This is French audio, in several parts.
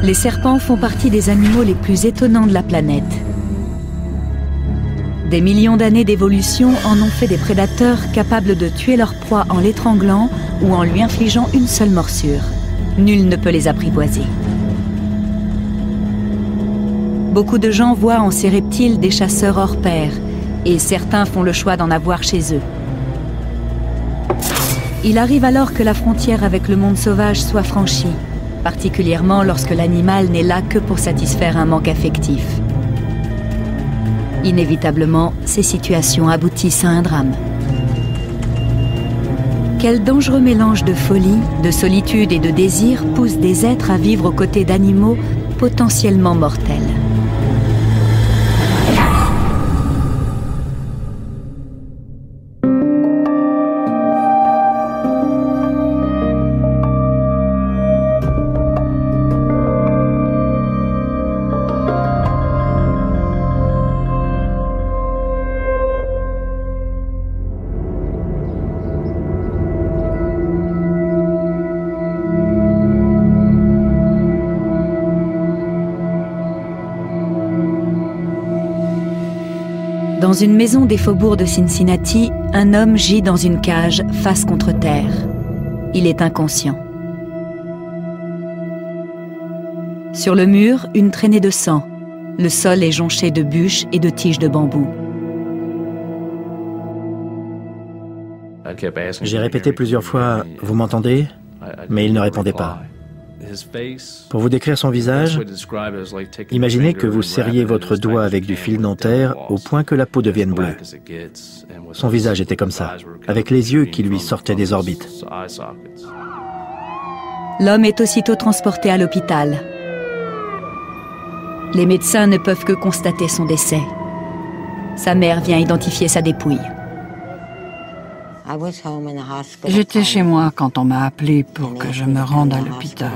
Les serpents font partie des animaux les plus étonnants de la planète. Des millions d'années d'évolution en ont fait des prédateurs capables de tuer leur proie en l'étranglant ou en lui infligeant une seule morsure. Nul ne peut les apprivoiser. Beaucoup de gens voient en ces reptiles des chasseurs hors pair, et certains font le choix d'en avoir chez eux. Il arrive alors que la frontière avec le monde sauvage soit franchie, particulièrement lorsque l'animal n'est là que pour satisfaire un manque affectif. Inévitablement, ces situations aboutissent à un drame. Quel dangereux mélange de folie, de solitude et de désir pousse des êtres à vivre aux côtés d'animaux potentiellement mortels. Dans une maison des faubourgs de Cincinnati, un homme gît dans une cage, face contre terre. Il est inconscient. Sur le mur, une traînée de sang. Le sol est jonché de bûches et de tiges de bambou. J'ai répété plusieurs fois « Vous m'entendez ?» mais il ne répondait pas. Pour vous décrire son visage, imaginez que vous serriez votre doigt avec du fil dentaire au point que la peau devienne bleue. Son visage était comme ça, avec les yeux qui lui sortaient des orbites. L'homme est aussitôt transporté à l'hôpital. Les médecins ne peuvent que constater son décès. Sa mère vient identifier sa dépouille. J'étais chez moi quand on m'a appelé pour que je me rende à l'hôpital.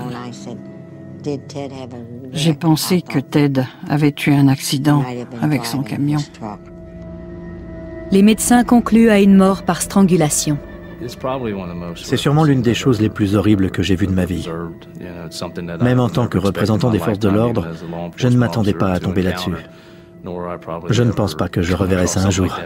J'ai pensé que Ted avait eu un accident avec son camion. Les médecins concluent à une mort par strangulation. C'est sûrement l'une des choses les plus horribles que j'ai vues de ma vie. Même en tant que représentant des forces de l'ordre, je ne m'attendais pas à tomber là-dessus. Je ne pense pas que je reverrai ça un jour.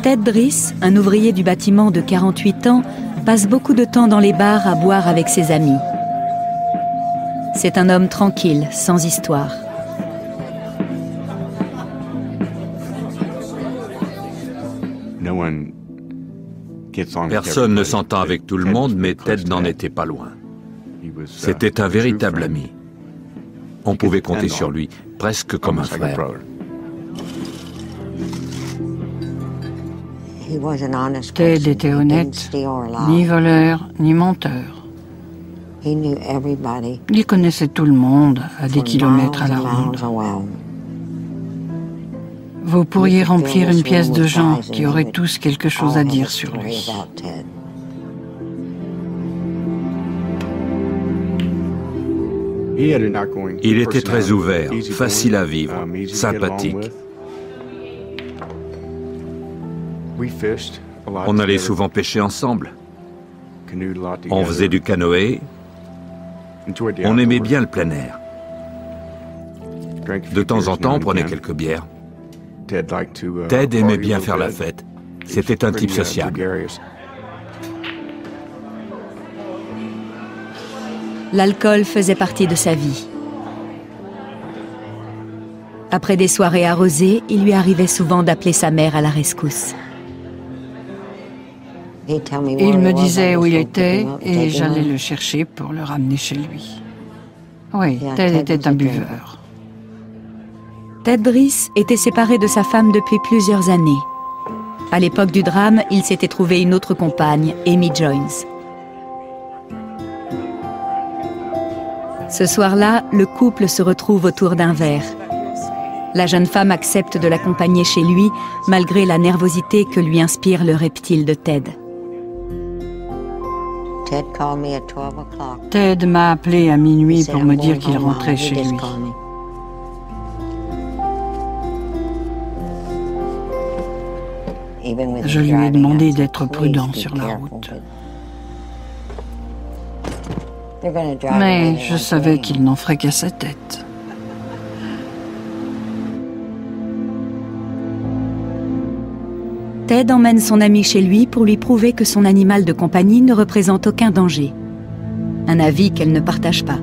Ted Driss, un ouvrier du bâtiment de 48 ans, passe beaucoup de temps dans les bars à boire avec ses amis. C'est un homme tranquille, sans histoire. Personne ne s'entend avec tout le monde, mais Ted n'en était pas loin. C'était un véritable ami. On pouvait compter sur lui, presque comme un frère. Ted était honnête, ni voleur, ni menteur. Il connaissait tout le monde à des kilomètres à la ronde. Vous pourriez remplir une pièce de gens qui auraient tous quelque chose à dire sur lui. Il était très ouvert, facile à vivre, sympathique. On allait souvent pêcher ensemble. On faisait du canoë. On aimait bien le plein air. De temps en temps, on prenait quelques bières. Ted aimait bien faire la fête. C'était un type sociable. L'alcool faisait partie de sa vie. Après des soirées arrosées, il lui arrivait souvent d'appeler sa mère à la rescousse. Il me disait où il était et j'allais le chercher pour le ramener chez lui. Oui, Ted était un buveur. Ted Driss était séparé de sa femme depuis plusieurs années. À l'époque du drame, il s'était trouvé une autre compagne, Amy Jones. Ce soir-là, le couple se retrouve autour d'un verre. La jeune femme accepte de l'accompagner chez lui, malgré la nervosité que lui inspire le reptile de Ted. Ted m'a appelé à minuit pour me dire qu'il rentrait chez lui. Je lui ai demandé d'être prudent sur la route. Mais je savais qu'il n'en ferait qu'à sa tête. Ted emmène son ami chez lui pour lui prouver que son animal de compagnie ne représente aucun danger. Un avis qu'elle ne partage pas.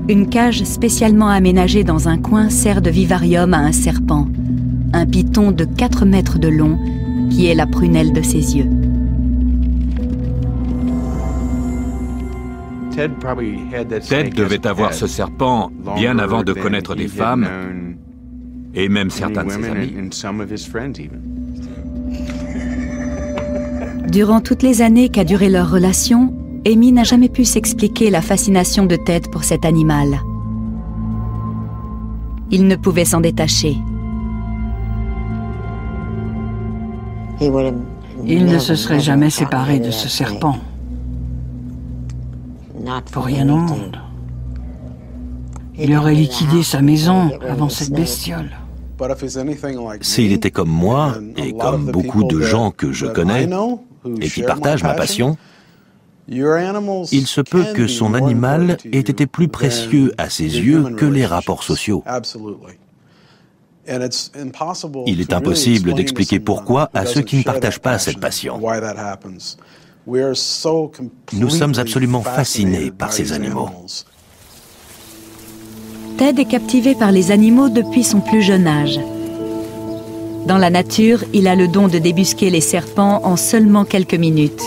Une cage spécialement aménagée dans un coin sert de vivarium à un serpent, un python de 4 mètres de long qui est la prunelle de ses yeux. Ted devait avoir ce serpent bien avant de connaître des femmes et même certains de ses amis. Durant toutes les années qu'a duré leur relation, Amy n'a jamais pu s'expliquer la fascination de Ted pour cet animal. Il ne pouvait s'en détacher. Il ne se serait jamais séparé de ce serpent. Pour rien au monde. Il aurait liquidé sa maison avant cette bestiole. S'il était comme moi, et comme beaucoup de gens que je connais, et qui partagent ma passion, il se peut que son animal ait été plus précieux à ses yeux que les rapports sociaux. Il est impossible d'expliquer pourquoi à ceux qui ne partagent pas cette passion. Nous sommes absolument fascinés par ces animaux. Ted est captivé par les animaux depuis son plus jeune âge. Dans la nature, il a le don de débusquer les serpents en seulement quelques minutes.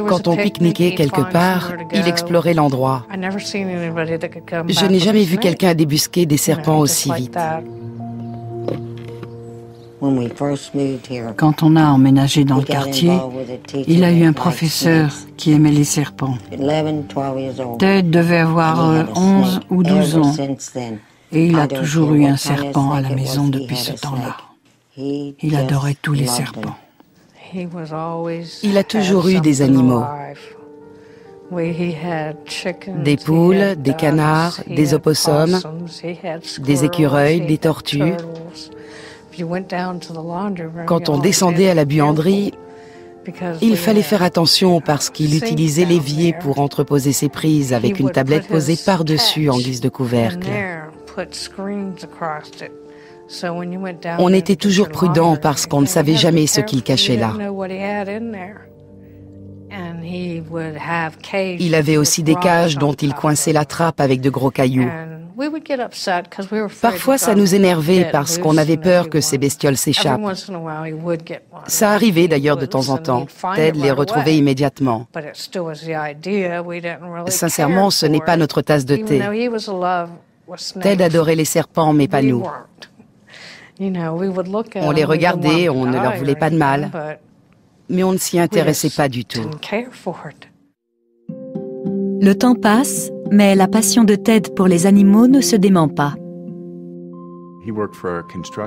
Quand on pique-niquait quelque part, il explorait l'endroit. Je n'ai jamais vu quelqu'un débusquer des serpents aussi vite. Quand on a emménagé dans le quartier, il a eu un professeur qui aimait les serpents. Ted devait avoir 11 ou 12 ans et il a toujours eu un serpent à la maison depuis ce temps-là. Il adorait tous les serpents. Il a toujours eu des animaux. Des poules, des canards, des opossums, des écureuils, des tortues. Quand on descendait à la buanderie, il fallait faire attention parce qu'il utilisait l'évier pour entreposer ses prises avec une tablette posée par-dessus en guise de couvercle. On était toujours prudent parce qu'on ne savait jamais ce qu'il cachait là. Il avait aussi des cages dont il coinçait la trappe avec de gros cailloux. Parfois, ça nous énervait parce qu'on avait peur que ces bestioles s'échappent. Ça arrivait d'ailleurs de temps en temps. Ted les retrouvait immédiatement. Sincèrement, ce n'est pas notre tasse de thé. Ted adorait les serpents, mais pas nous. On les regardait, on ne leur voulait pas de mal, mais on ne s'y intéressait pas du tout. Le temps passe, mais la passion de Ted pour les animaux ne se dément pas.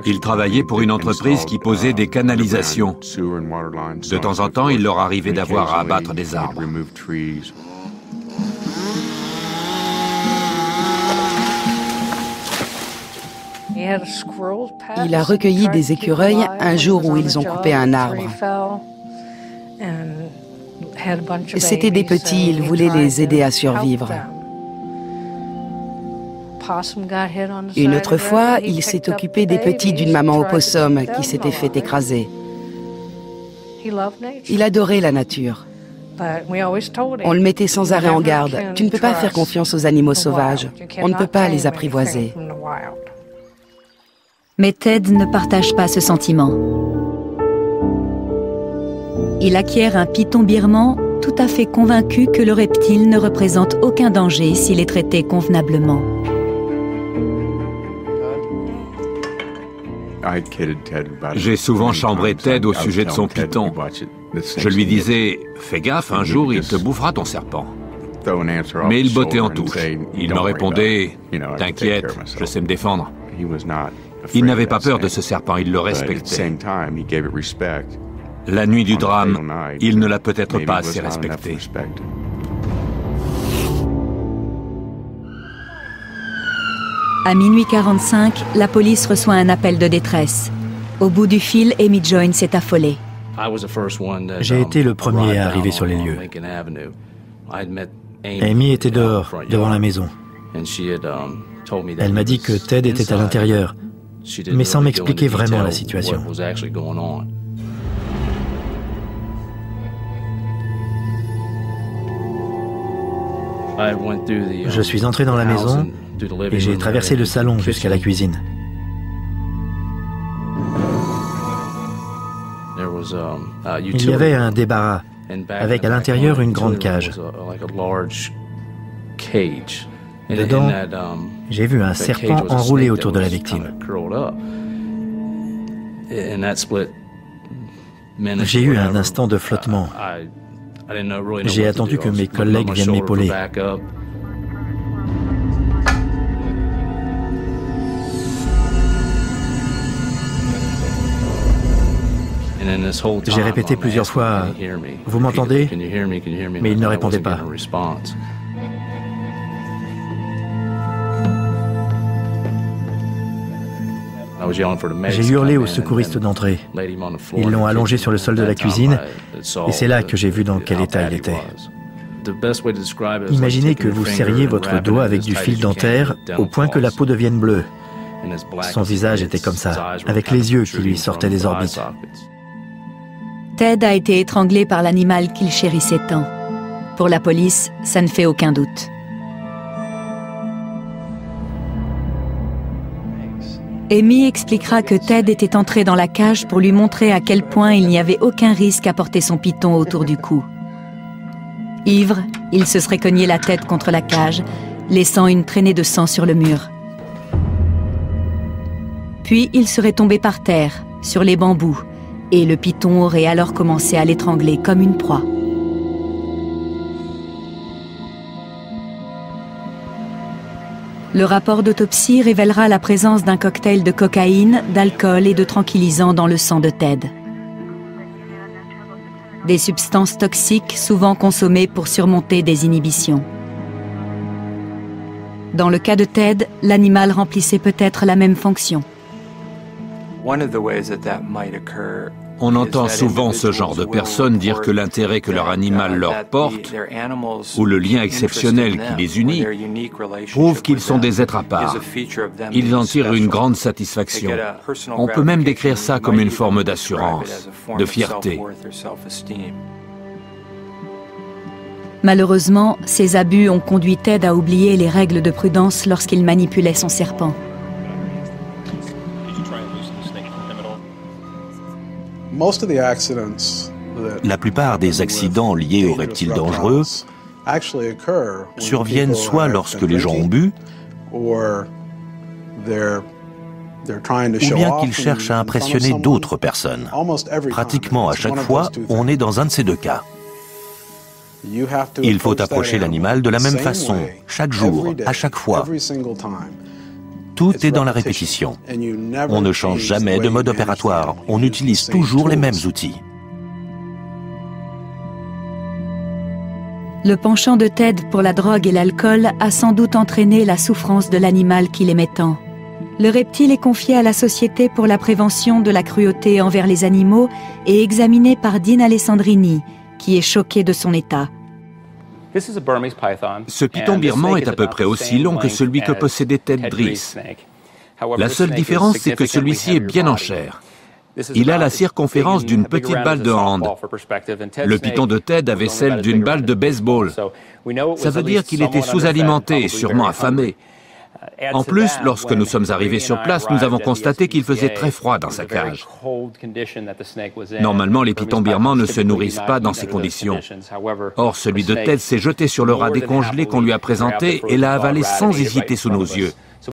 Il travaillait pour une entreprise qui posait des canalisations. De temps en temps, il leur arrivait d'avoir à abattre des arbres. Il a recueilli des écureuils un jour où ils ont coupé un arbre. C'étaient des petits, il voulait les aider à survivre. Une autre fois, il s'est occupé des petits d'une maman opossum qui s'était fait écraser. Il adorait la nature. On le mettait sans arrêt en garde. Tu ne peux pas faire confiance aux animaux sauvages. On ne peut pas les apprivoiser. Mais Ted ne partage pas ce sentiment. Il acquiert un python birman tout à fait convaincu que le reptile ne représente aucun danger s'il est traité convenablement. J'ai souvent chambré Ted au sujet de son python. Je lui disais, fais gaffe, un jour il te bouffera ton serpent. Mais il bottait en touche. Il me répondait, t'inquiète, je sais me défendre. Il n'avait pas peur de ce serpent, il le respectait. La nuit du drame, il ne l'a peut-être pas assez respecté. À minuit 45, la police reçoit un appel de détresse. Au bout du fil, Amy Joyne s'est affolée. J'ai été le premier à arriver sur les lieux. Amy était dehors, devant la maison. Elle m'a dit que Ted était à l'intérieur, mais sans m'expliquer vraiment la situation. Je suis entré dans la maison et j'ai traversé le salon jusqu'à la cuisine. Il y avait un débarras, avec à l'intérieur une grande cage. Dedans, j'ai vu un serpent enroulé autour de la victime. J'ai eu un instant de flottement. J'ai attendu que mes collègues viennent m'épauler. J'ai répété plusieurs fois « Vous m'entendez ?» Mais il ne répondait pas. J'ai hurlé aux secouristes d'entrer. Ils l'ont allongé sur le sol de la cuisine et c'est là que j'ai vu dans quel état il était. Imaginez que vous serriez votre doigt avec du fil dentaire au point que la peau devienne bleue. Son visage était comme ça, avec les yeux qui lui sortaient des orbites. Ted a été étranglé par l'animal qu'il chérissait tant. Pour la police, ça ne fait aucun doute. Amy expliquera que Ted était entré dans la cage pour lui montrer à quel point il n'y avait aucun risque à porter son python autour du cou. Ivre, il se serait cogné la tête contre la cage, laissant une traînée de sang sur le mur. Puis il serait tombé par terre, sur les bambous, et le python aurait alors commencé à l'étrangler comme une proie. Le rapport d'autopsie révélera la présence d'un cocktail de cocaïne, d'alcool et de tranquillisants dans le sang de Ted. Des substances toxiques souvent consommées pour surmonter des inhibitions. Dans le cas de Ted, l'animal remplissait peut-être la même fonction. On entend souvent ce genre de personnes dire que l'intérêt que leur animal leur porte, ou le lien exceptionnel qui les unit, prouve qu'ils sont des êtres à part. Ils en tirent une grande satisfaction. On peut même décrire ça comme une forme d'assurance, de fierté. Malheureusement, ces abus ont conduit Ted à oublier les règles de prudence lorsqu'il manipulait son serpent. La plupart des accidents liés aux reptiles dangereux surviennent soit lorsque les gens ont bu, ou bien qu'ils cherchent à impressionner d'autres personnes. Pratiquement à chaque fois, on est dans un de ces deux cas. Il faut approcher l'animal de la même façon, chaque jour, à chaque fois. Tout est dans la répétition. On ne change jamais de mode opératoire. On utilise toujours les mêmes outils. Le penchant de Ted pour la drogue et l'alcool a sans doute entraîné la souffrance de l'animal qu'il aimait tant. Le reptile est confié à la Société pour la prévention de la cruauté envers les animaux et examiné par Dean Alessandrini, qui est choqué de son état. Ce python birman est à peu près aussi long que celui que possédait Ted Drisse. La seule différence, c'est que celui-ci est bien en chair. Il a la circonférence d'une petite balle de hand. Le python de Ted avait celle d'une balle de baseball. Ça veut dire qu'il était sous-alimenté et sûrement affamé. En plus, lorsque nous sommes arrivés sur place, nous avons constaté qu'il faisait très froid dans sa cage. Normalement, les pythons birmans ne se nourrissent pas dans ces conditions. Or, celui de Ted s'est jeté sur le rat décongelé qu'on lui a présenté et l'a avalé sans hésiter sous nos yeux.